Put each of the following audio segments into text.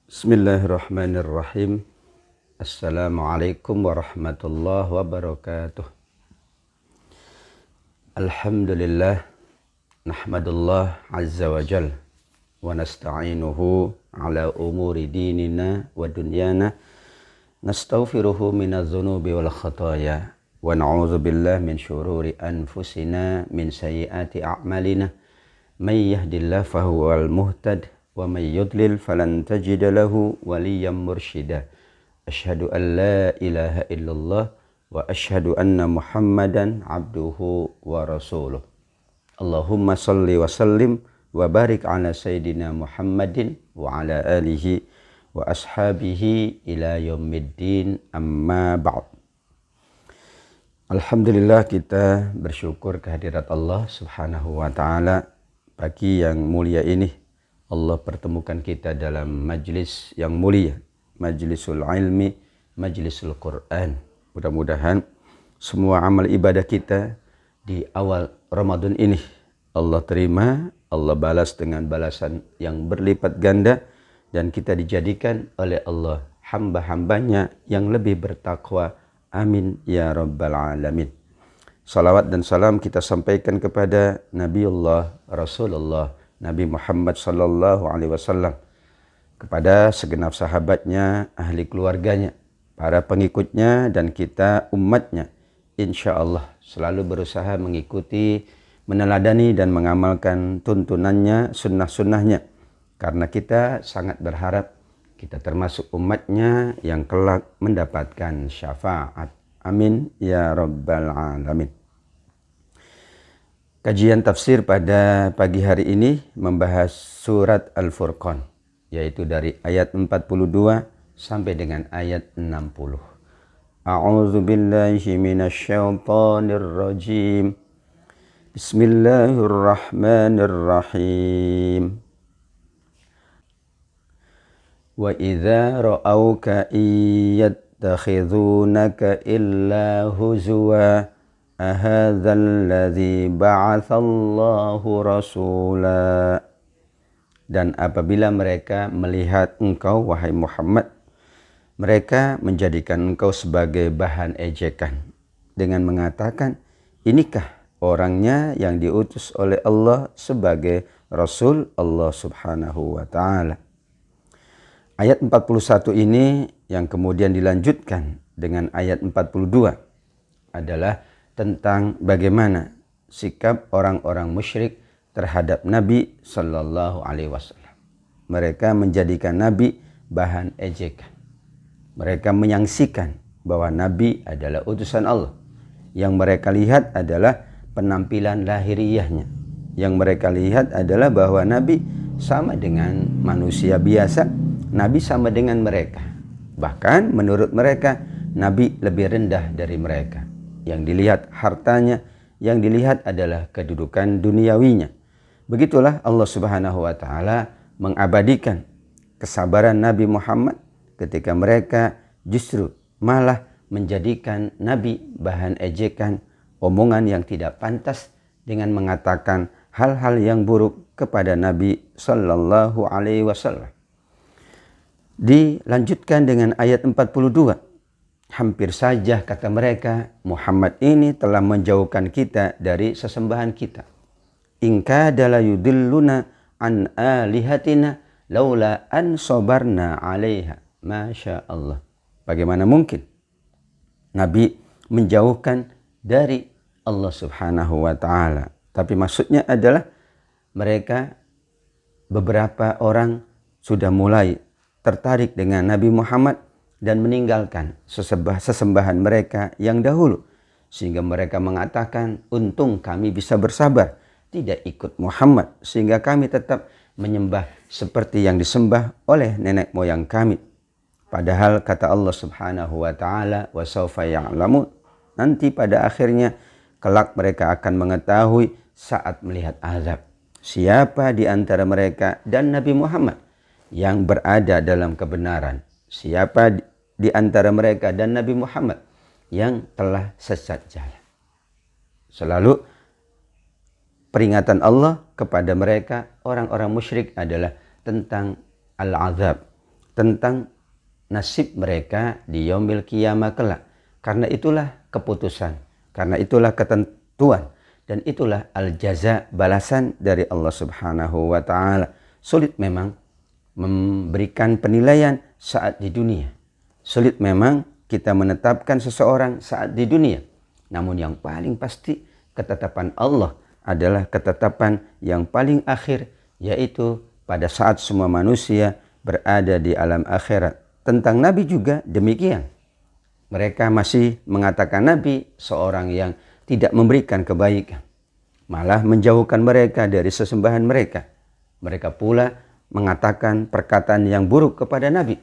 Bismillahirrahmanirrahim. Assalamualaikum warahmatullahi wabarakatuh. Alhamdulillah, nahmadullah azza wa jal, wa nasta'inuhu ala umuri dinina wa dunyana, nastaghfiruhu minadh dhunubi wal khataya, wa na'udzu billahi min syururi anfusina min sayyiati a'malina. May yahdihillahu fahuwal muhtad, wa may yudlil falan tajida lahu waliyyan mursyida. Asyhadu an la ilaha illallah wa asyhadu anna Muhammadan abduhu wa rasuluh. Allahumma salli wa sallim wa barik ala sayyidina Muhammadin wa ala alihi wa ashabihi ila yaumiddin, amma ba'd. Alhamdulillah, kita bersyukur kehadirat Allah subhanahu wa ta'ala. Pagi yang mulia ini Allah pertemukan kita dalam majlis yang mulia, majlisul ilmi, majlisul Quran. Mudah-mudahan semua amal ibadah kita di awal Ramadan ini Allah terima, Allah balas dengan balasan yang berlipat ganda, dan kita dijadikan oleh Allah hamba-hambanya yang lebih bertakwa. Amin ya rabbal alamin. Salawat dan salam kita sampaikan kepada Nabiullah Rasulullah Nabi Muhammad sallallahu alaihi wasallam, kepada segenap sahabatnya, ahli keluarganya, para pengikutnya, dan kita umatnya. Insya Allah selalu berusaha mengikuti, meneladani dan mengamalkan tuntunannya, sunnah-sunnahnya, karena kita sangat berharap kita termasuk umatnya yang kelak mendapatkan syafaat. Amin ya rabbal alamin. Kajian tafsir pada pagi hari ini membahas surat Al-Furqan, yaitu dari ayat 42 sampai dengan ayat 60. A'udzu billahi minasyaitonir rajim. Bismillahirrahmanirrahim. Wa idza ra'auka yattakhidhunaka illa huzwa ahadzal ladzi ba'atsallahu rasula. Dan apabila mereka melihat engkau, wahai Muhammad, mereka menjadikan engkau sebagai bahan ejekan dengan mengatakan, inikah orangnya yang diutus oleh Allah sebagai Rasul Allah subhanahu wa ta'ala. Ayat 41 ini yang kemudian dilanjutkan dengan ayat 42 adalah tentang bagaimana sikap orang-orang musyrik terhadap Nabi sallallahu alaihi wasallam. Mereka menjadikan Nabi bahan ejekan. Mereka menyaksikan bahwa Nabi adalah utusan Allah. Yang mereka lihat adalah penampilan lahiriahnya. Yang mereka lihat adalah bahwa Nabi sama dengan manusia biasa. Nabi sama dengan mereka. Bahkan menurut mereka, Nabi lebih rendah dari mereka. Yang dilihat hartanya, yang dilihat adalah kedudukan duniawinya. Begitulah Allah subhanahu wa ta'ala mengabadikan kesabaran Nabi Muhammad ketika mereka justru malah menjadikan Nabi bahan ejekan, omongan yang tidak pantas, dengan mengatakan hal-hal yang buruk kepada Nabi sallallahu alaihi wasallam. Dilanjutkan dengan ayat 42. Hampir saja kata mereka, Muhammad ini telah menjauhkan kita dari sesembahan kita. In kada la yudilluna an alihatina laula an sabarna 'alaiha. Masya Allah. Bagaimana mungkin Nabi menjauhkan dari Allah subhanahu wa ta'ala? Tapi maksudnya adalah mereka, beberapa orang sudah mulai tertarik dengan Nabi Muhammad dan meninggalkan sesembahan mereka yang dahulu. Sehingga mereka mengatakan, untung kami bisa bersabar, tidak ikut Muhammad, sehingga kami tetap menyembah seperti yang disembah oleh nenek moyang kami. Padahal kata Allah subhanahu wa ta'ala, wa sawfa ya'lamun, nanti pada akhirnya kelak mereka akan mengetahui saat melihat azab, siapa di antara mereka dan Nabi Muhammad yang berada dalam kebenaran, siapa di antara mereka dan Nabi Muhammad yang telah sesat jalan. Selalu peringatan Allah kepada mereka, orang-orang musyrik, adalah tentang al-azab, tentang nasib mereka di yaumil qiyamah kelak. Karena itulah keputusan, karena itulah ketentuan, dan itulah al-jaza, balasan dari Allah Subhanahu wa taala. Sulit memang memberikan penilaian saat di dunia. Sulit memang kita menetapkan seseorang saat di dunia. Namun yang paling pasti ketetapan Allah adalah ketetapan yang paling akhir, yaitu pada saat semua manusia berada di alam akhirat. Tentang Nabi juga demikian. Mereka masih mengatakan Nabi seorang yang tidak memberikan kebaikan, malah menjauhkan mereka dari sesembahan mereka. Mereka pula mengatakan perkataan yang buruk kepada Nabi.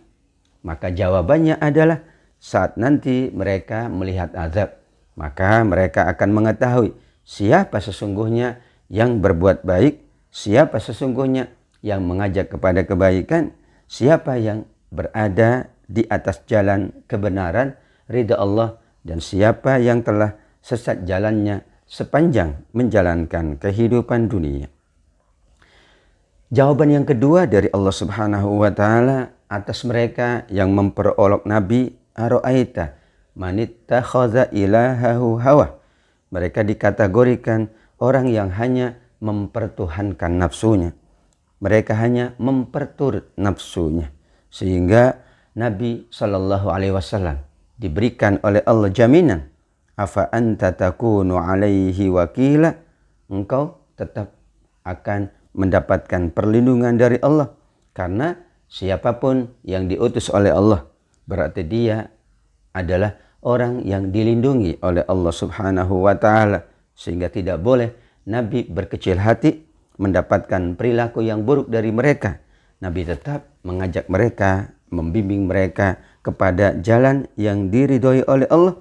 Maka jawabannya adalah saat nanti mereka melihat azab, maka mereka akan mengetahui siapa sesungguhnya yang berbuat baik, siapa sesungguhnya yang mengajak kepada kebaikan, siapa yang berada di atas jalan kebenaran, ridha Allah, dan siapa yang telah sesat jalannya sepanjang menjalankan kehidupan dunia. Jawaban yang kedua dari Allah Subhanahu wa taala atas mereka yang memperolok Nabi, ara'aita manittakhadha ilahahu hawa. Mereka dikategorikan orang yang hanya mempertuhankan nafsunya. Mereka hanya memperturut nafsunya. Sehingga Nabi SAW diberikan oleh Allah jaminan, afa anta takunu alaihi wakila, engkau tetap akan mendapatkan perlindungan dari Allah. Karena siapapun yang diutus oleh Allah, berarti dia adalah orang yang dilindungi oleh Allah Subhanahu wa taala. Sehingga tidak boleh Nabi berkecil hati mendapatkan perilaku yang buruk dari mereka. Nabi tetap mengajak mereka, membimbing mereka kepada jalan yang diridhoi oleh Allah.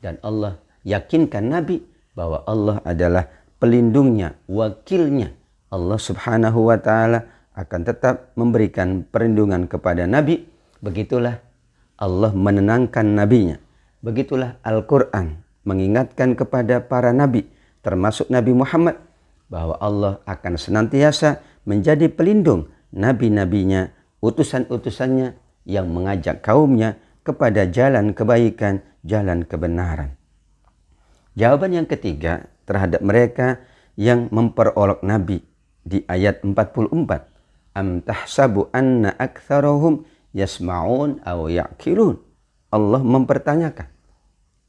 Dan Allah yakinkan Nabi bahwa Allah adalah pelindungnya, wakilnya. Allah Subhanahu wa taala akan tetap memberikan perlindungan kepada Nabi. Begitulah Allah menenangkan nabinya. Begitulah Al-Quran mengingatkan kepada para nabi, termasuk Nabi Muhammad, bahwa Allah akan senantiasa menjadi pelindung nabi-nabinya, utusan-utusannya yang mengajak kaumnya kepada jalan kebaikan, jalan kebenaran. Jawaban yang ketiga terhadap mereka yang memperolok Nabi di ayat 44. Am tahsabu anna aktsarahum yasma'un aw ya'qilun. Allah mempertanyakan,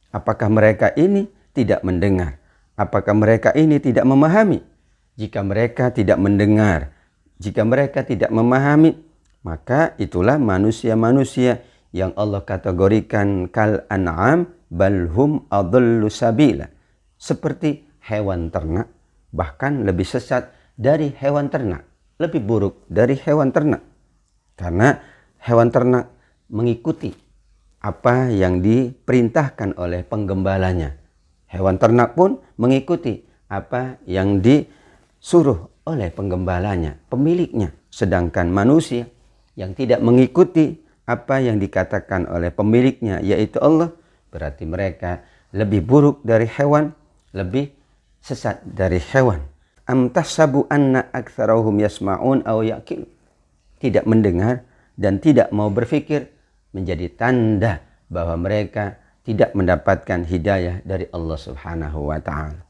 apakah mereka ini tidak mendengar? Apakah mereka ini tidak memahami? Jika mereka tidak mendengar, jika mereka tidak memahami, maka itulah manusia-manusia yang Allah kategorikan kal an'am balhum adallu sabila. Seperti hewan ternak, bahkan lebih sesat dari hewan ternak, lebih buruk dari hewan ternak. Karena hewan ternak mengikuti apa yang diperintahkan oleh penggembalanya. Hewan ternak pun mengikuti apa yang disuruh oleh penggembalanya, pemiliknya. Sedangkan manusia yang tidak mengikuti apa yang dikatakan oleh pemiliknya, yaitu Allah, berarti mereka lebih buruk dari hewan, lebih sesat dari hewan. Am tahsabu anna aktsarahum yasma'un aw yaqil. Tidak mendengar dan tidak mau berfikir menjadi tanda bahwa mereka tidak mendapatkan hidayah dari Allah Subhanahu wa taala.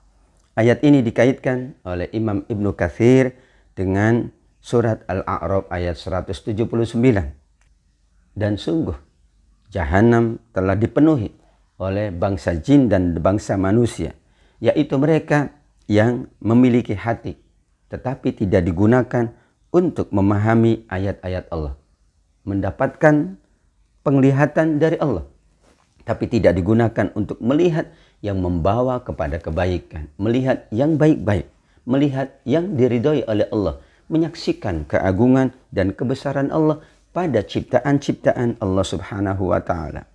Ayat ini dikaitkan oleh Imam Ibnu Katsir dengan surat Al-A'raf ayat 179. Dan sungguh Jahanam telah dipenuhi oleh bangsa jin dan bangsa manusia, yaitu mereka yang memiliki hati tetapi tidak digunakan untuk memahami ayat-ayat Allah, mendapatkan penglihatan dari Allah tapi tidak digunakan untuk melihat yang membawa kepada kebaikan, melihat yang baik-baik, melihat yang diridhoi oleh Allah, menyaksikan keagungan dan kebesaran Allah pada ciptaan-ciptaan Allah Subhanahu wa taala.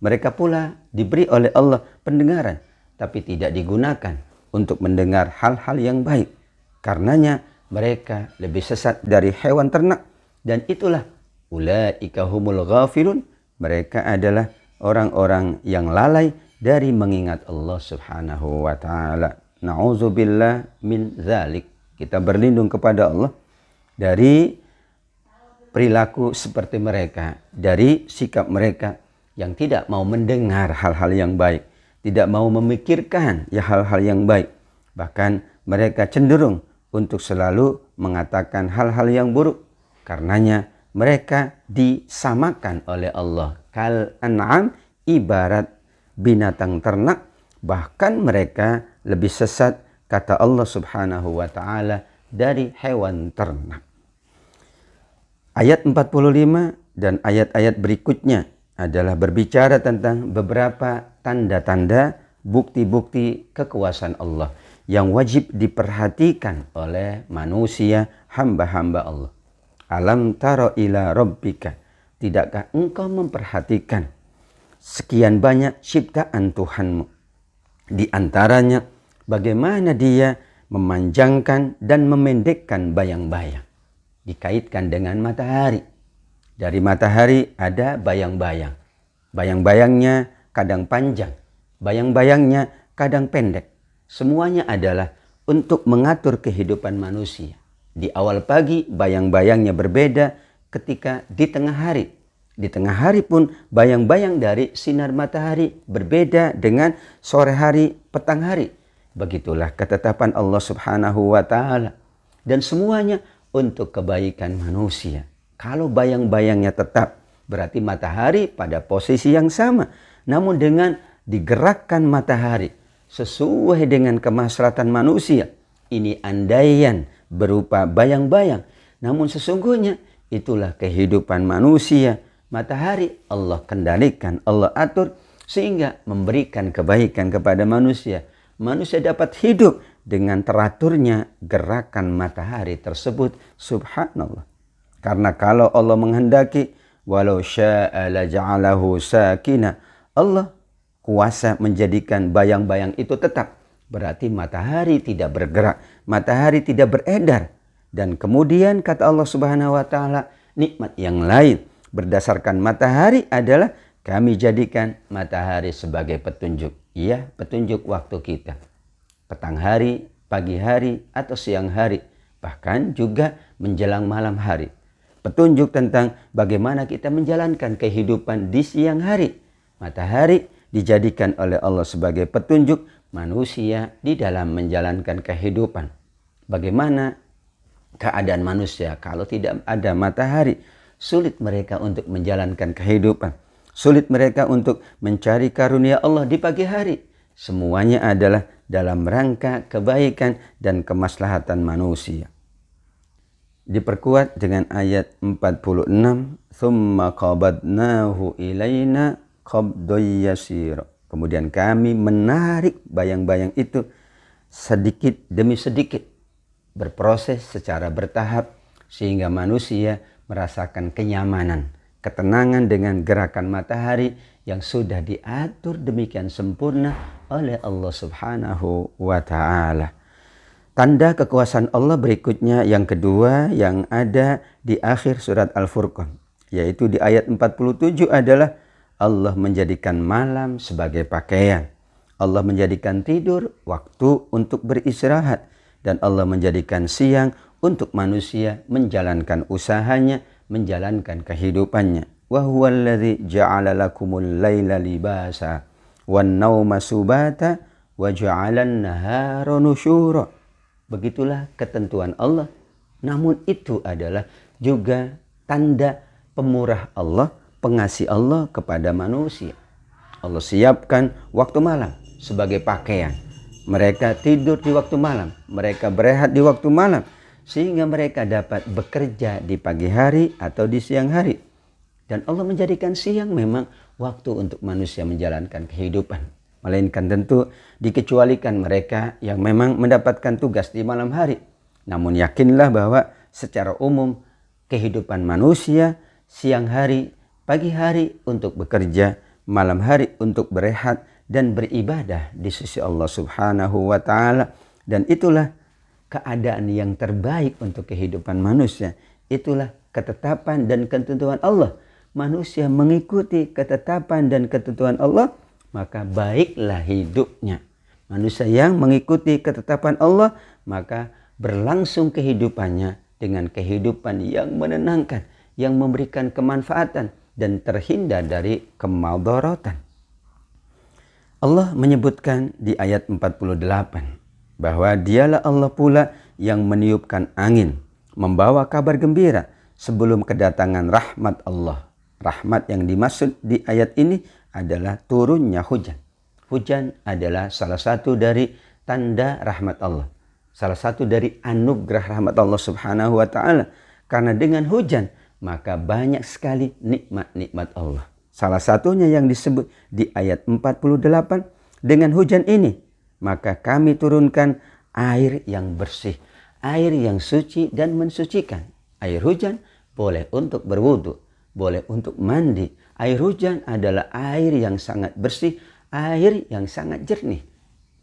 Mereka pula diberi oleh Allah pendengaran tapi tidak digunakan untuk mendengar hal-hal yang baik. Karenanya mereka lebih sesat dari hewan ternak, dan itulah ulaika humul ghafilun. Mereka adalah orang-orang yang lalai dari mengingat Allah Subhanahu wa taala. Na'udzubillah min dzalik. Kita berlindung kepada Allah dari perilaku seperti mereka, dari sikap mereka yang tidak mau mendengar hal-hal yang baik, tidak mau memikirkan ya hal-hal yang baik. Bahkan mereka cenderung untuk selalu mengatakan hal-hal yang buruk. Karenanya mereka disamakan oleh Allah. Kal an'am, ibarat binatang ternak. Bahkan mereka lebih sesat, kata Allah Subhanahu wa ta'ala, dari hewan ternak. Ayat 45 dan ayat-ayat berikutnya adalah berbicara tentang beberapa tanda-tanda, bukti-bukti kekuasaan Allah yang wajib diperhatikan oleh manusia, hamba-hamba Allah. Alam taro ila rabbika, tidakkah engkau memperhatikan sekian banyak ciptaan Tuhanmu? Di antaranya bagaimana dia memanjangkan dan memendekkan bayang-bayang. Dikaitkan dengan matahari. Dari matahari ada bayang-bayang. Bayang-bayangnya kadang panjang, bayang-bayangnya kadang pendek. Semuanya adalah untuk mengatur kehidupan manusia. Di awal pagi bayang-bayangnya berbeda ketika di tengah hari. Di tengah hari pun bayang-bayang dari sinar matahari berbeda dengan sore hari, petang hari. Begitulah ketetapan Allah Subhanahu wa ta'ala. Dan semuanya untuk kebaikan manusia. Kalau bayang-bayangnya tetap, berarti matahari pada posisi yang sama. Namun dengan digerakkan matahari sesuai dengan kemaslahatan manusia. Ini andaian berupa bayang-bayang. Namun sesungguhnya itulah kehidupan manusia. Matahari Allah kendalikan, Allah atur sehingga memberikan kebaikan kepada manusia. Manusia dapat hidup dengan teraturnya gerakan matahari tersebut. Subhanallah. Karena kalau Allah menghendaki, walau sya'a la ja'alahu sakina, Allah kuasa menjadikan bayang-bayang itu tetap. Berarti matahari tidak bergerak, matahari tidak beredar. Dan kemudian kata Allah Subhanahu wa ta'ala, nikmat yang lain berdasarkan matahari adalah kami jadikan matahari sebagai petunjuk. Iya, petunjuk waktu kita. Petang hari, pagi hari, atau siang hari. Bahkan juga menjelang malam hari. Petunjuk tentang bagaimana kita menjalankan kehidupan di siang hari. Matahari dijadikan oleh Allah sebagai petunjuk manusia di dalam menjalankan kehidupan. Bagaimana keadaan manusia kalau tidak ada matahari? Sulit mereka untuk menjalankan kehidupan. Sulit mereka untuk mencari karunia Allah di pagi hari. Semuanya adalah dalam rangka kebaikan dan kemaslahatan manusia. Diperkuat dengan ayat 46. Thumma qabadnahu ilaina qabday yasir. Kemudian kami menarik bayang-bayang itu sedikit demi sedikit. Berproses secara bertahap sehingga manusia merasakan kenyamanan, ketenangan dengan gerakan matahari yang sudah diatur demikian sempurna oleh Allah Subhanahu wa ta'ala. Tanda kekuasaan Allah berikutnya yang kedua yang ada di akhir surat Al-Furqan, yaitu di ayat 47 adalah Allah menjadikan malam sebagai pakaian. Allah menjadikan tidur waktu untuk beristirahat. Dan Allah menjadikan siang untuk manusia menjalankan usahanya, menjalankan kehidupannya. Wa huwallazi ja'ala lakumul laila libasa wan nauma subata wa ja'alan nahara nusyura. Begitulah ketentuan Allah. Namun itu adalah juga tanda pemurah Allah, pengasih Allah kepada manusia. Allah siapkan waktu malam sebagai pakaian. Mereka tidur di waktu malam, mereka berehat di waktu malam, sehingga mereka dapat bekerja di pagi hari atau di siang hari. Dan Allah menjadikan siang memang waktu untuk manusia menjalankan kehidupan. Melainkan tentu dikecualikan mereka yang memang mendapatkan tugas di malam hari. Namun yakinlah bahwa secara umum kehidupan manusia siang hari, pagi hari untuk bekerja, malam hari untuk berehat dan beribadah di sisi Allah Subhanahu wa ta'ala. Dan itulah keadaan yang terbaik untuk kehidupan manusia. Itulah ketetapan dan ketentuan Allah. Manusia mengikuti ketetapan dan ketentuan Allah, maka baiklah hidupnya. Manusia yang mengikuti ketetapan Allah, maka berlangsung kehidupannya dengan kehidupan yang menenangkan, yang memberikan kemanfaatan dan terhindar dari kemadharatan. Allah menyebutkan di ayat 48 bahwa dialah Allah pula yang meniupkan angin, membawa kabar gembira sebelum kedatangan rahmat Allah. Rahmat yang dimaksud di ayat ini adalah turunnya hujan. Hujan adalah salah satu dari tanda rahmat Allah. Salah satu dari anugerah rahmat Allah subhanahu wa ta'ala. Karena dengan hujan maka banyak sekali nikmat-nikmat Allah. Salah satunya yang disebut di ayat 48, dengan hujan ini maka kami turunkan air yang bersih, air yang suci dan mensucikan. Air hujan boleh untuk berwudu, boleh untuk mandi. Air hujan adalah air yang sangat bersih, air yang sangat jernih.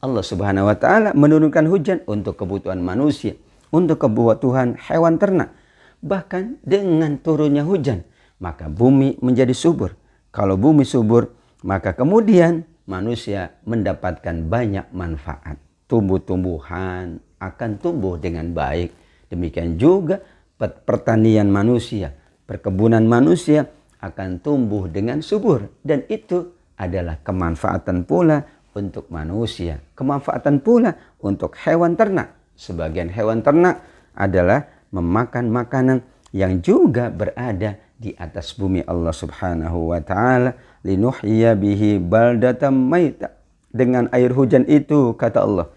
Allah subhanahu wa ta'ala menurunkan hujan untuk kebutuhan manusia, untuk kebutuhan hewan ternak. Bahkan dengan turunnya hujan maka bumi menjadi subur. Kalau bumi subur, maka kemudian manusia mendapatkan banyak manfaat. Tumbuh-tumbuhan akan tumbuh dengan baik. Demikian juga pertanian manusia, perkebunan manusia akan tumbuh dengan subur. Dan itu adalah kemanfaatan pula untuk manusia. Kemanfaatan pula untuk hewan ternak. Sebagian hewan ternak adalah memakan makanan yang juga berada di atas bumi Allah subhanahu wa ta'ala. Linuhyiya bihi baldatan maita. Dengan air hujan itu, kata Allah,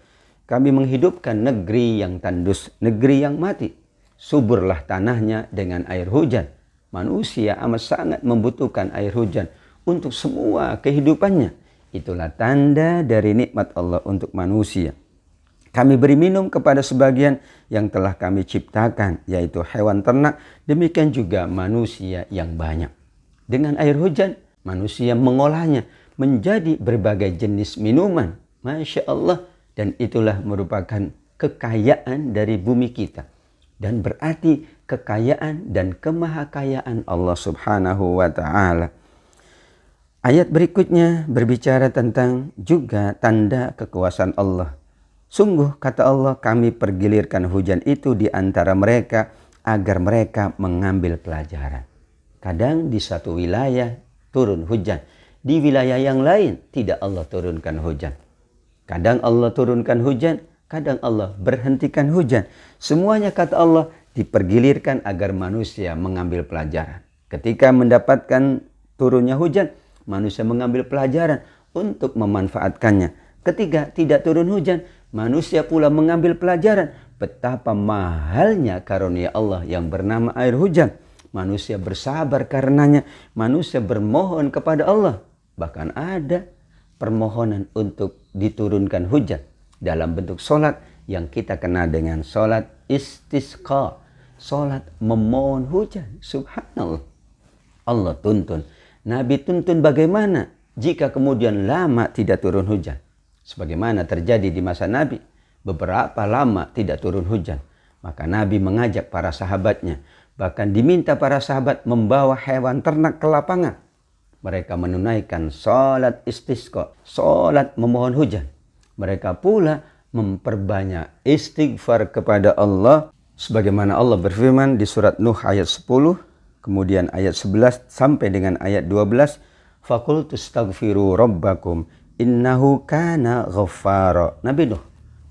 kami menghidupkan negeri yang tandus, negeri yang mati. Suburlah tanahnya dengan air hujan. Manusia amat sangat membutuhkan air hujan untuk semua kehidupannya. Itulah tanda dari nikmat Allah untuk manusia. Kami beri minum kepada sebagian yang telah kami ciptakan, yaitu hewan ternak, demikian juga manusia yang banyak. Dengan air hujan, manusia mengolahnya menjadi berbagai jenis minuman. Masya Allah. Dan itulah merupakan kekayaan dari bumi kita. Dan berarti kekayaan dan kemahakayaan Allah subhanahu wa ta'ala. Ayat berikutnya berbicara tentang juga tanda kekuasaan Allah. Sungguh, kata Allah, kami pergilirkan hujan itu di antara mereka agar mereka mengambil pelajaran. Kadang di satu wilayah turun hujan, di wilayah yang lain tidak Allah turunkan hujan. Kadang Allah turunkan hujan, kadang Allah berhentikan hujan. Semuanya, kata Allah, dipergilirkan agar manusia mengambil pelajaran. Ketika mendapatkan turunnya hujan, manusia mengambil pelajaran untuk memanfaatkannya. Ketika tidak turun hujan, manusia pula mengambil pelajaran betapa mahalnya karunia Allah yang bernama air hujan. Manusia bersabar karenanya, manusia bermohon kepada Allah. Bahkan ada permohonan untuk diturunkan hujan dalam bentuk sholat yang kita kenal dengan sholat istisqa. Sholat memohon hujan. Subhanallah. Allah tuntun. Nabi tuntun bagaimana jika kemudian lama tidak turun hujan. Sebagaimana terjadi di masa Nabi, beberapa lama tidak turun hujan. Maka Nabi mengajak para sahabatnya, bahkan diminta para sahabat membawa hewan ternak ke lapangan. Mereka menunaikan sholat istisqa, sholat memohon hujan. Mereka pula memperbanyak istighfar kepada Allah. Sebagaimana Allah berfirman di surat Nuh ayat 10, kemudian ayat 11 sampai dengan ayat 12. Faqultu astaghfiru rabbakum innahu kana ghaffara. Nabi Nuh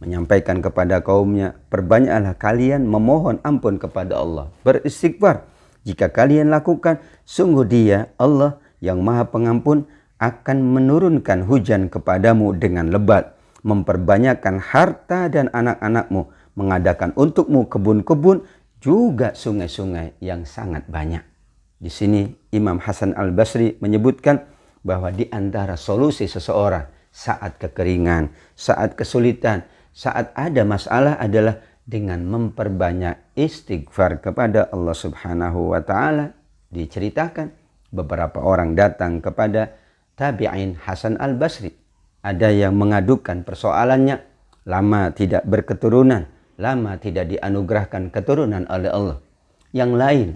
menyampaikan kepada kaumnya, perbanyaklah kalian memohon ampun kepada Allah, beristighfar. Jika kalian lakukan, sungguh Dia, Allah yang Maha Pengampun, akan menurunkan hujan kepadamu dengan lebat, memperbanyakkan harta dan anak-anakmu, mengadakan untukmu kebun-kebun, juga sungai-sungai yang sangat banyak. Di sini Imam Hasan Al-Basri menyebutkan bahwa di antara solusi seseorang saat kekeringan, saat kesulitan, saat ada masalah adalah dengan memperbanyak istighfar kepada Allah Subhanahu wa ta'ala. Diceritakan beberapa orang datang kepada tabi'in Hasan Al-Basri. Ada yang mengadukan persoalannya, lama tidak berketurunan, lama tidak dianugerahkan keturunan oleh Allah. Yang lain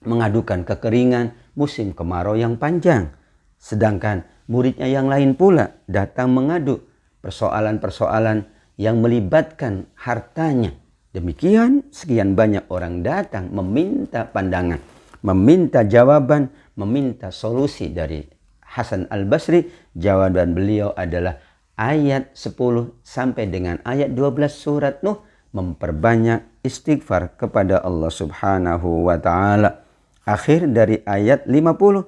mengadukan kekeringan, musim kemarau yang panjang. Sedangkan muridnya yang lain pula datang mengadu persoalan-persoalan yang melibatkan hartanya. Demikian sekian banyak orang datang meminta pandangan, meminta jawaban, meminta solusi dari Hasan al-Basri. Jawaban beliau adalah ayat 10 sampai dengan ayat 12 surat Nuh, memperbanyak istighfar kepada Allah Subhanahu wa taala. Akhir dari ayat 50,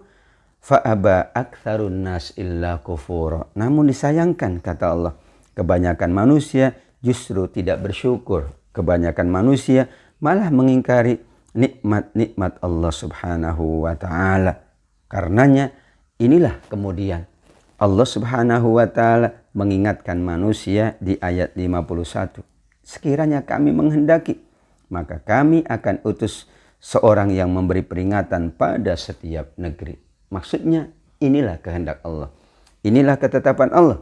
fa'aba aktsarun nas illa kufura. Namun disayangkan, kata Allah, kebanyakan manusia justru tidak bersyukur. Kebanyakan manusia malah mengingkari nikmat-nikmat Allah Subhanahu wa taala. Karenanya inilah kemudian Allah Subhanahu wa taala mengingatkan manusia di ayat 51. Sekiranya kami menghendaki, maka kami akan utus seorang yang memberi peringatan pada setiap negeri. Maksudnya inilah kehendak Allah. Inilah ketetapan Allah.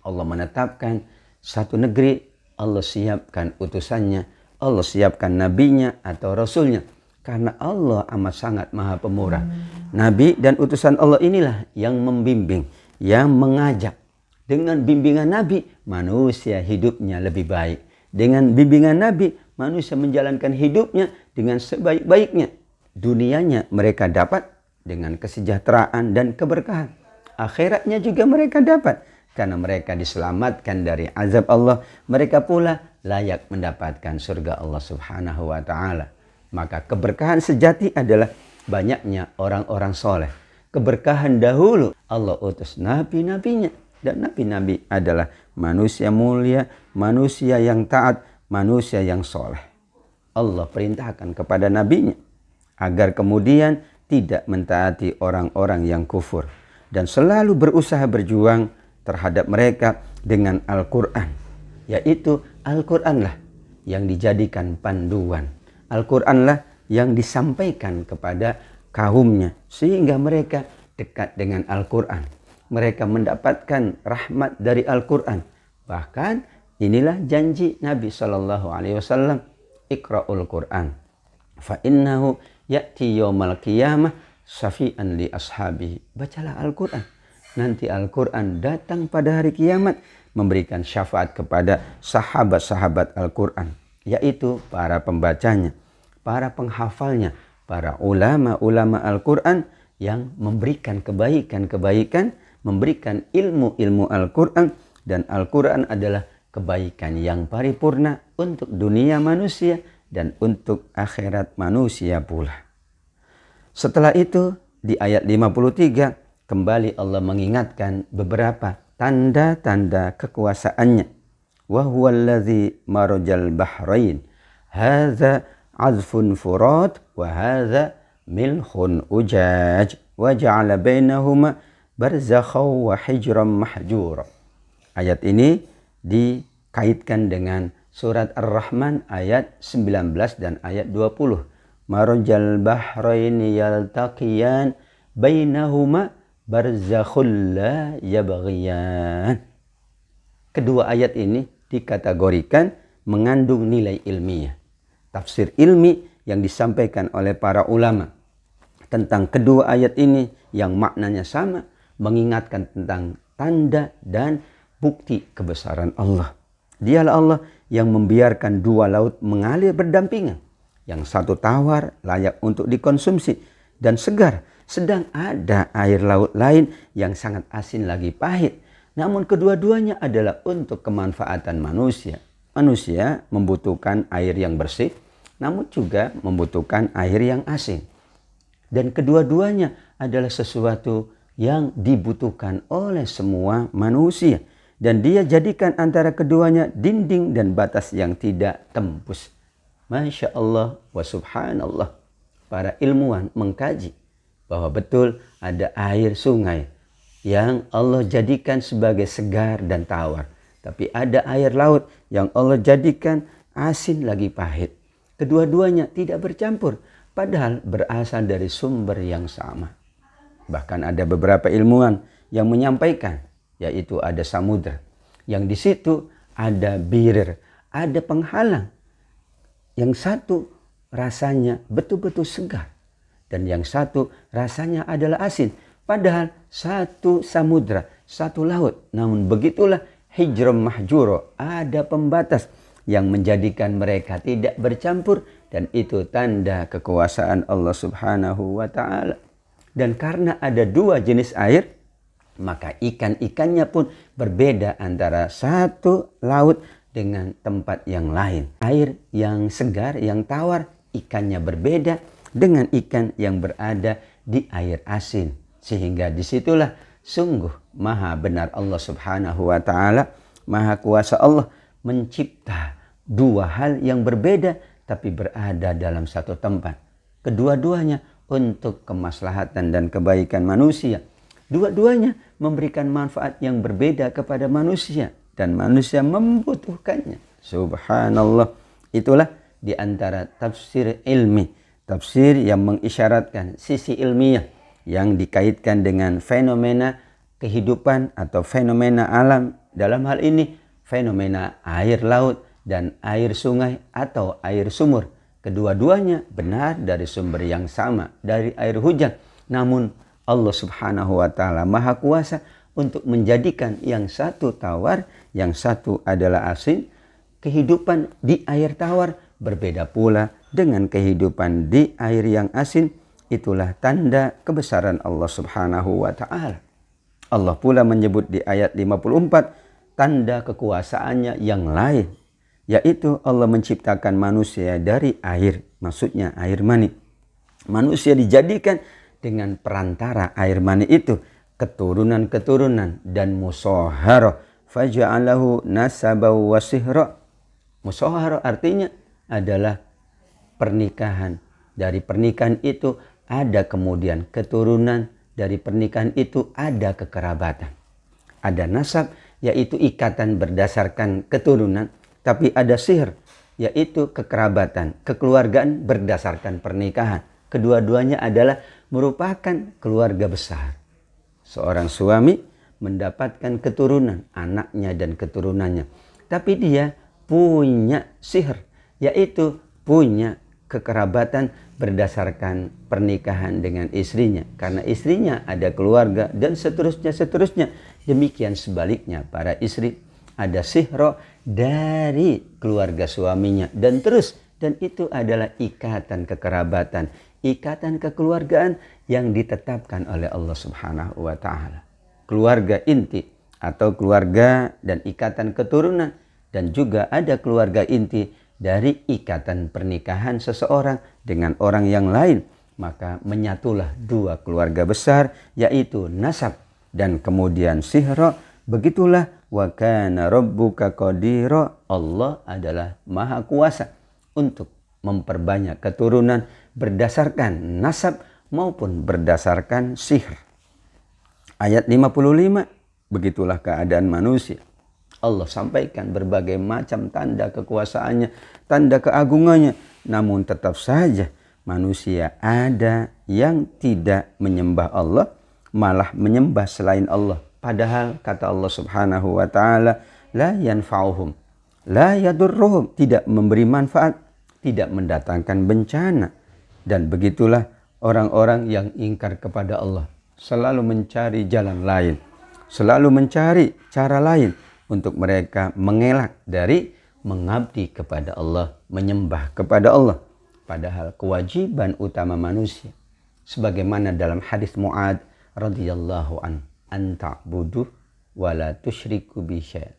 Allah menetapkan satu negeri, Allah siapkan utusannya, Allah siapkan nabinya atau rasulnya. Karena Allah amat sangat maha pemurah. Nabi dan utusan Allah inilah yang membimbing, yang mengajak. Dengan bimbingan Nabi, manusia hidupnya lebih baik. Dengan bimbingan Nabi, manusia menjalankan hidupnya dengan sebaik-baiknya. Dunianya mereka dapat dengan kesejahteraan dan keberkahan. Akhiratnya juga mereka dapat. Karena mereka diselamatkan dari azab Allah. Mereka pula layak mendapatkan surga Allah Subhanahu wa ta'ala. Maka keberkahan sejati adalah banyaknya orang-orang soleh. Keberkahan dahulu Allah utus nabi-nabinya. Dan nabi-nabi adalah manusia mulia, manusia yang taat, manusia yang soleh. Allah perintahkan kepada nabinya agar kemudian tidak mentaati orang-orang yang kufur. Dan selalu berusaha berjuang terhadap mereka dengan Al-Quran. Yaitu Al-Quranlah yang dijadikan panduan. Al-Quranlah yang disampaikan kepada kaumnya. Sehingga mereka dekat dengan Al-Quran. Mereka mendapatkan rahmat dari Al-Quran. Bahkan inilah janji Nabi SAW. Iqra'ul Quran. Fa'innahu ya'ti yawmal qiyamah syafi'an li ashabihi. Bacalah Al-Quran. Nanti Al-Quran datang pada hari kiamat memberikan syafaat kepada sahabat-sahabat Al-Quran. Yaitu para pembacanya, para penghafalnya, para ulama-ulama Al-Quran yang memberikan kebaikan-kebaikan, memberikan ilmu-ilmu Al-Quran. Dan Al-Quran adalah kebaikan yang paripurna untuk dunia manusia dan untuk akhirat manusia pula. Setelah itu di ayat 53 kembali Allah mengingatkan beberapa tanda-tanda kekuasaannya. Wa huwallazi marajal bahrain hadza azfun furat wa hadza milhun ujaj wa ja'ala bainahuma barzakhaw wa hijran mahjura. Ayat ini dikaitkan dengan surat Ar-Rahman ayat 19 dan ayat 20. Marajal bahraini yaltaqiyan bainahuma barzakhul la yabghiyan. Kedua ayat ini dikategorikan mengandung nilai ilmiah. Tafsir ilmi yang disampaikan oleh para ulama tentang kedua ayat ini yang maknanya sama, mengingatkan tentang tanda dan bukti kebesaran Allah. Dialah Allah yang membiarkan dua laut mengalir berdampingan. Yang satu tawar, layak untuk dikonsumsi dan segar. Sedang ada air laut lain yang sangat asin lagi pahit. Namun kedua-duanya adalah untuk kemanfaatan manusia. Manusia membutuhkan air yang bersih, namun juga membutuhkan air yang asin. Dan kedua-duanya adalah sesuatu yang dibutuhkan oleh semua manusia. Dan dia jadikan antara keduanya dinding dan batas yang tidak tembus. Masya Allah wa subhanallah. Para ilmuwan mengkaji bahwa betul ada air sungai yang Allah jadikan sebagai segar dan tawar. Tapi ada air laut yang Allah jadikan asin lagi pahit. Kedua-duanya tidak bercampur, padahal berasal dari sumber yang sama. Bahkan ada beberapa ilmuwan yang menyampaikan, yaitu ada samudra, yang di situ ada birir, ada penghalang. Yang satu rasanya betul-betul segar, dan yang satu rasanya adalah asin. Padahal satu samudra, satu laut. Namun begitulah hijram mahjuro, ada pembatas yang menjadikan mereka tidak bercampur dan itu tanda kekuasaan Allah Subhanahu wa taala. Dan karena ada dua jenis air, maka ikan-ikannya pun berbeda antara satu laut dengan tempat yang lain. Air yang segar, yang tawar, ikannya berbeda dengan ikan yang berada di air asin. Sehingga disitulah sungguh maha benar Allah Subhanahu wa ta'ala, maha kuasa Allah mencipta dua hal yang berbeda tapi berada dalam satu tempat. Kedua-duanya untuk kemaslahatan dan kebaikan manusia. Dua-duanya memberikan manfaat yang berbeda kepada manusia dan manusia membutuhkannya. Subhanallah. Itulah di antara tafsir ilmi, tafsir yang mengisyaratkan sisi ilmiah yang dikaitkan dengan fenomena kehidupan atau fenomena alam. Dalam hal ini fenomena air laut dan air sungai atau air sumur. Kedua-duanya benar dari sumber yang sama, dari air hujan. Namun Allah Subhanahu wa ta'ala maha kuasa untuk menjadikan yang satu tawar, yang satu adalah asin. Kehidupan di air tawar berbeda pula dengan kehidupan di air yang asin. Itulah tanda kebesaran Allah Subhanahu wa ta'ala. Allah pula menyebut di ayat 54 tanda kekuasaannya yang lain, yaitu Allah menciptakan manusia dari air, maksudnya air mani. Manusia dijadikan dengan perantara air mani itu keturunan-keturunan dan musahharah, faja'alahu nasabaw wa sihra. Musahharah artinya adalah pernikahan. Dari pernikahan itu ada kemudian keturunan, dari pernikahan itu ada kekerabatan. Ada nasab, yaitu ikatan berdasarkan keturunan, tapi ada sihr, yaitu kekerabatan, kekeluargaan berdasarkan pernikahan. Kedua-duanya adalah merupakan keluarga besar. Seorang suami mendapatkan keturunan, anaknya dan keturunannya. Tapi dia punya sihr, yaitu punya kekerabatan berdasarkan pernikahan dengan istrinya. Karena istrinya ada keluarga dan seterusnya. Demikian sebaliknya para istri ada sihro dari keluarga suaminya. Dan itu adalah ikatan kekerabatan, ikatan kekeluargaan yang ditetapkan oleh Allah Subhanahu wa ta'ala. Keluarga inti atau keluarga dan ikatan keturunan, dan juga ada keluarga inti dari ikatan pernikahan seseorang dengan orang yang lain. Maka menyatulah dua keluarga besar, yaitu nasab dan kemudian sihra. Begitulah wa kana rabbuka qadira. Allah adalah maha kuasa untuk memperbanyak keturunan berdasarkan nasab maupun berdasarkan sihir. Ayat 55, begitulah keadaan manusia. Allah sampaikan berbagai macam tanda kekuasaannya, tanda keagungannya. Namun tetap saja manusia ada yang tidak menyembah Allah, malah menyembah selain Allah. Padahal kata Allah Subhanahu wa ta'ala, la yanfa'uhum, la yadurruhum, tidak memberi manfaat, tidak mendatangkan bencana. Dan begitulah orang-orang yang ingkar kepada Allah, selalu mencari jalan lain, selalu mencari cara lain untuk mereka mengelak dari mengabdi kepada Allah, menyembah kepada Allah. Padahal kewajiban utama manusia, sebagaimana dalam hadis Mu'ad radhiyallahu an ta'budu wa la tusyriku bi syai'.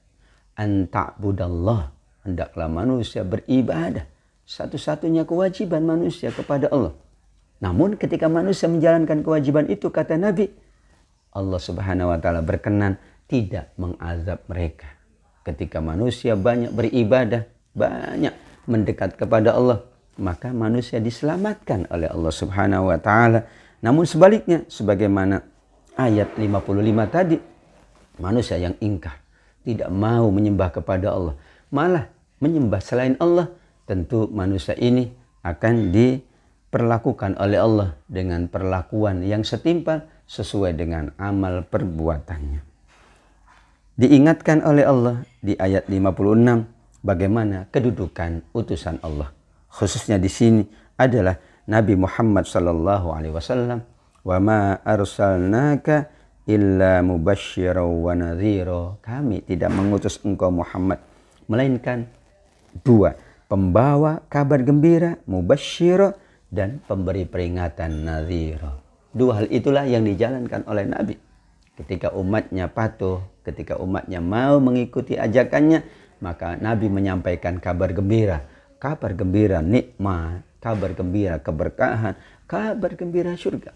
An ta'budallah, hendaklah manusia beribadah. Satu-satunya kewajiban manusia kepada Allah. Namun ketika manusia menjalankan kewajiban itu, kata Nabi, Allah Subhanahu wa ta'ala berkenan tidak mengazab mereka. Ketika manusia banyak beribadah, banyak mendekat kepada Allah, maka manusia diselamatkan oleh Allah Subhanahu wa ta'ala. Namun sebaliknya, sebagaimana ayat 55 tadi, manusia yang ingkar, tidak mau menyembah kepada Allah, malah menyembah selain Allah, tentu manusia ini akan diperlakukan oleh Allah dengan perlakuan yang setimpal sesuai dengan amal perbuatannya. Diingatkan oleh Allah di ayat 56 bagaimana kedudukan utusan Allah. Khususnya di sini adalah Nabi Muhammad sallallahu alaihi wasallam. Wa ma arsalnaka illa mubasysyiran wa nadhira. Kami tidak mengutus engkau Muhammad melainkan dua, pembawa kabar gembira, mubasysyira, dan pemberi peringatan, nadhira. Dua hal itulah yang dijalankan oleh Nabi. Ketika umatnya patuh, ketika umatnya mau mengikuti ajakannya, maka Nabi menyampaikan kabar gembira. Kabar gembira nikmat, kabar gembira keberkahan, kabar gembira surga.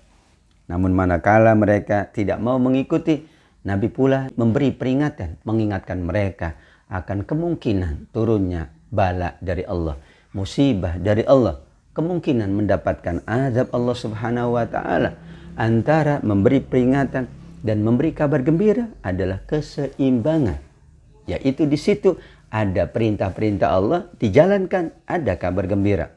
Namun manakala mereka tidak mau mengikuti, Nabi pula memberi peringatan, mengingatkan mereka akan kemungkinan turunnya bala dari Allah, musibah dari Allah, kemungkinan mendapatkan azab Allah Subhanahu wa taala. Antara memberi peringatan dan memberi kabar gembira adalah keseimbangan. Yaitu di situ ada perintah-perintah Allah dijalankan, ada kabar gembira.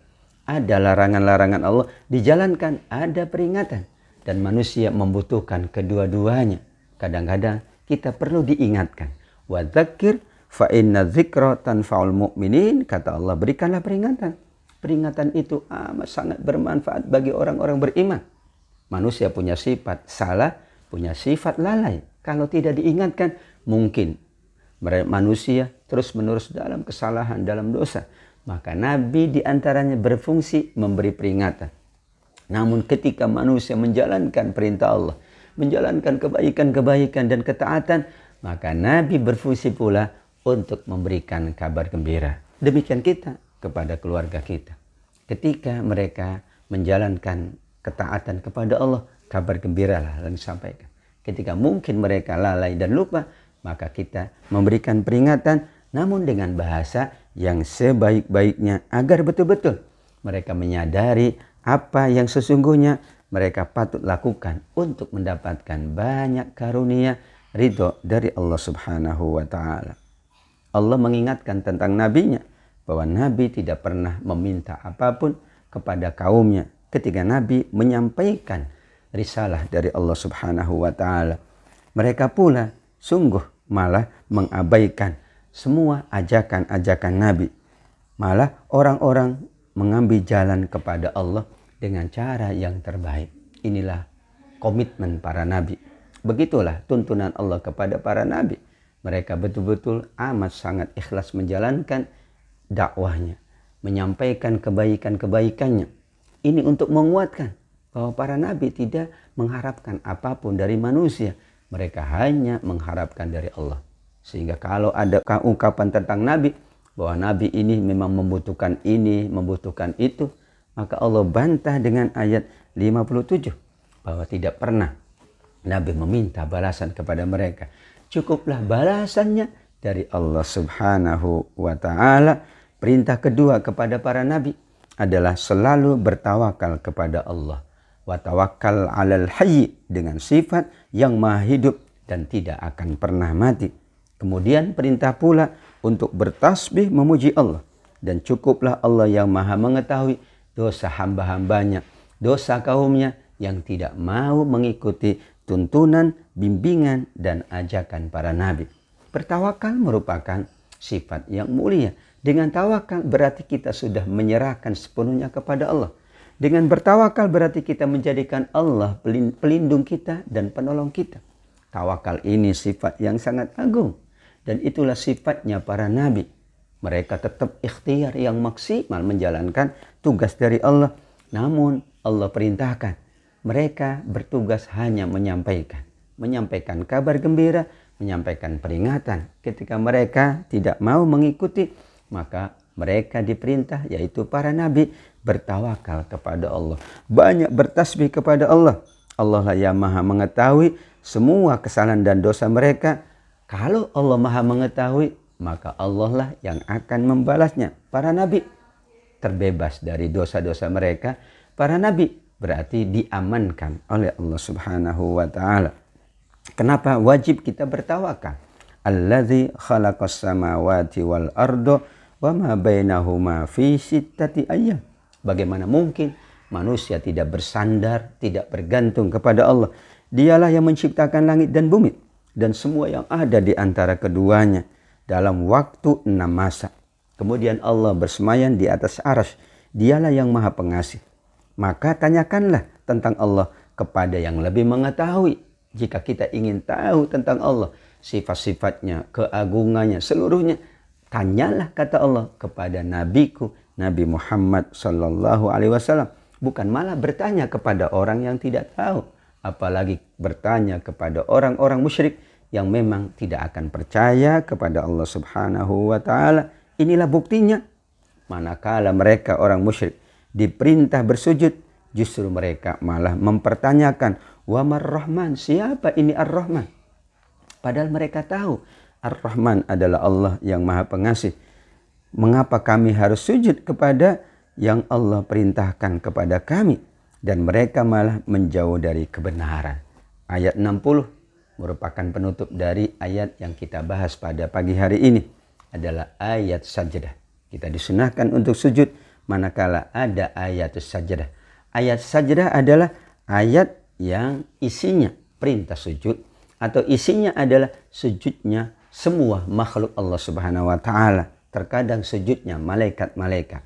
Ada larangan-larangan Allah dijalankan, ada peringatan. Dan manusia membutuhkan kedua-duanya. Kadang-kadang kita perlu diingatkan. Wa dzakir fa inna dzikra tanfa'ul mu'minin. Kata Allah, berikanlah peringatan. Peringatan itu amat sangat bermanfaat bagi orang-orang beriman. Manusia punya sifat salah, punya sifat lalai. Kalau tidak diingatkan, mungkin manusia terus-menerus dalam kesalahan, dalam dosa. Maka Nabi diantaranya berfungsi memberi peringatan. Namun ketika manusia menjalankan perintah Allah, menjalankan kebaikan-kebaikan dan ketaatan, maka Nabi berfungsi pula untuk memberikan kabar gembira. Demikian kita kepada keluarga kita. Ketika mereka menjalankan ketaatan kepada Allah, kabar gembiralah yang disampaikan. Ketika mungkin mereka lalai dan lupa, maka kita memberikan peringatan, namun dengan bahasa yang sebaik-baiknya agar betul-betul mereka menyadari apa yang sesungguhnya mereka patut lakukan untuk mendapatkan banyak karunia ridho dari Allah Subhanahu wa taala. Allah mengingatkan tentang nabinya bahwa Nabi tidak pernah meminta apapun kepada kaumnya ketika Nabi menyampaikan risalah dari Allah Subhanahu wa taala. Mereka pula sungguh malah mengabaikan semua ajakan-ajakan Nabi. Malah orang-orang mengambil jalan kepada Allah dengan cara yang terbaik. Inilah komitmen para nabi. Begitulah tuntunan Allah kepada para nabi. Mereka betul-betul amat sangat ikhlas menjalankan dakwahnya, menyampaikan kebaikan-kebaikannya. Ini untuk menguatkan bahwa para nabi tidak mengharapkan apapun dari manusia. Mereka hanya mengharapkan dari Allah. Sehingga kalau ada ungkapan tentang nabi, bahwa nabi ini memang membutuhkan ini, membutuhkan itu, maka Allah bantah dengan ayat 57 bahwa tidak pernah Nabi meminta balasan kepada mereka. Cukuplah balasannya dari Allah Subhanahu wa taala. Perintah kedua kepada para nabi adalah selalu bertawakal kepada Allah. Wa tawakkal 'alal hayy, dengan sifat yang maha hidup dan tidak akan pernah mati. Kemudian perintah pula untuk bertasbih memuji Allah. Dan cukuplah Allah yang maha mengetahui dosa hamba-hambanya, dosa kaumnya yang tidak mau mengikuti tuntunan, bimbingan, dan ajakan para nabi. Bertawakal merupakan sifat yang mulia. Dengan tawakal berarti kita sudah menyerahkan sepenuhnya kepada Allah. Dengan bertawakal berarti kita menjadikan Allah pelindung kita dan penolong kita. Tawakal ini sifat yang sangat agung. Dan itulah sifatnya para nabi. Mereka tetap ikhtiar yang maksimal menjalankan tugas dari Allah. Namun Allah perintahkan mereka bertugas hanya menyampaikan. Menyampaikan kabar gembira, menyampaikan peringatan. Ketika mereka tidak mau mengikuti, maka mereka diperintah, yaitu para nabi, bertawakal kepada Allah. Banyak bertasbih kepada Allah. Allah lah yang maha mengetahui semua kesalahan dan dosa mereka. Kalau Allah maha mengetahui, maka Allah lah yang akan membalasnya. Para nabi terbebas dari dosa-dosa mereka. Para nabi berarti diamankan oleh Allah Subhanahu wa taala. Kenapa wajib kita bertawakal? Allazi khalaqas samawati wal arda wa ma bainahuma fi sittati ayyam. Bagaimana mungkin manusia tidak bersandar, tidak bergantung kepada Allah? Dialah yang menciptakan langit dan bumi dan semua yang ada di antara keduanya dalam waktu 6 masa. Kemudian Allah bersemayam di atas arsy. Dialah yang maha pengasih. Maka tanyakanlah tentang Allah kepada yang lebih mengetahui. Jika kita ingin tahu tentang Allah, sifat-sifatnya, keagungannya, seluruhnya, Tanyalah, kata Allah, kepada nabiku Nabi Muhammad sallallahu alaihi wasallam, bukan malah bertanya kepada orang yang tidak tahu, apalagi bertanya kepada orang-orang musyrik yang memang tidak akan percaya kepada Allah Subhanahu wa taala. Inilah buktinya, manakala mereka orang musyrik diperintah bersujud, justru mereka malah mempertanyakan, wa mar-Rahman, siapa ini Ar-Rahman? Padahal mereka tahu Ar-Rahman adalah Allah yang Maha Pengasih. Mengapa kami harus sujud kepada yang Allah perintahkan kepada kami? Dan mereka malah menjauh dari kebenaran. Ayat 60 merupakan penutup dari ayat yang kita bahas pada pagi hari ini. Adalah ayat sajdah. Kita disunahkan untuk sujud manakala ada ayat sajdah. Ayat sajdah adalah ayat yang isinya perintah sujud, atau isinya adalah sujudnya semua makhluk Allah Subhanahu wa taala. Terkadang sujudnya malaikat-malaikat.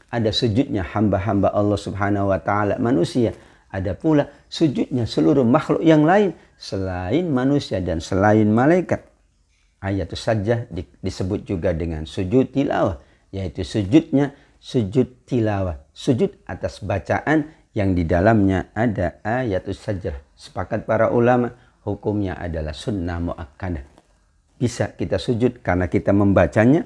Ada sujudnya hamba-hamba Allah Subhanahu wa taala manusia. Ada pula sujudnya seluruh makhluk yang lain selain manusia dan selain malaikat. Ayat sajdah disebut juga dengan sujud tilawah, yaitu sujudnya sujud tilawah, sujud atas bacaan yang di dalamnya ada ayat sajdah. Sepakat para ulama, hukumnya adalah sunnah muakkadah. Bisa kita sujud karena kita membacanya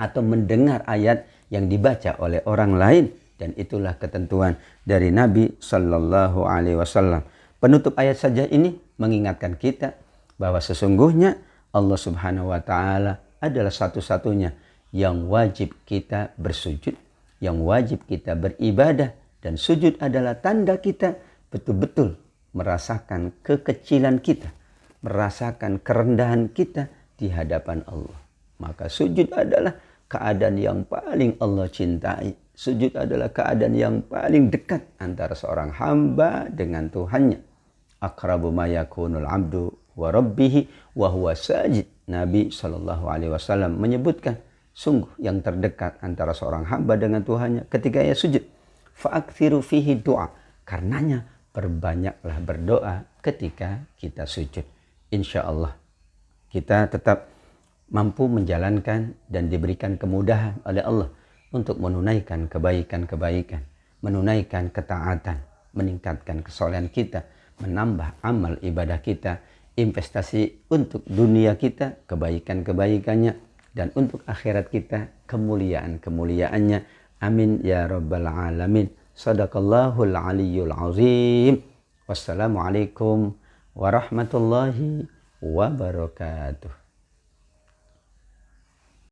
atau mendengar ayat yang dibaca oleh orang lain, dan itulah ketentuan dari Nabi sallallahu alaihi wasallam. Penutup ayat saja ini mengingatkan kita bahwa sesungguhnya Allah Subhanahu wa taala adalah satu-satunya yang wajib kita bersujud, yang wajib kita beribadah, dan sujud adalah tanda kita betul-betul merasakan kekecilan kita, merasakan kerendahan kita di hadapan Allah. Maka sujud adalah keadaan yang paling Allah cintai. Sujud adalah keadaan yang paling dekat antara seorang hamba dengan Tuhannya. Aqrabu ma yakunul abdu wa rabbihi wa huwa sajid. Nabi SAW menyebutkan, sungguh yang terdekat antara seorang hamba dengan Tuhannya ketika ia sujud. Fa'akthiru fihi doa. Karenanya perbanyaklah berdoa ketika kita sujud. Insya Allah kita tetap mampu menjalankan dan diberikan kemudahan oleh Allah untuk menunaikan kebaikan-kebaikan, menunaikan ketaatan, meningkatkan kesolehan kita, menambah amal ibadah kita, investasi untuk dunia kita, kebaikan-kebaikannya, dan untuk akhirat kita, kemuliaan-kemuliaannya. Amin ya rabbal alamin. Sadaqallahul aliyyul azim. Wassalamualaikum warahmatullahi wabarakatuh.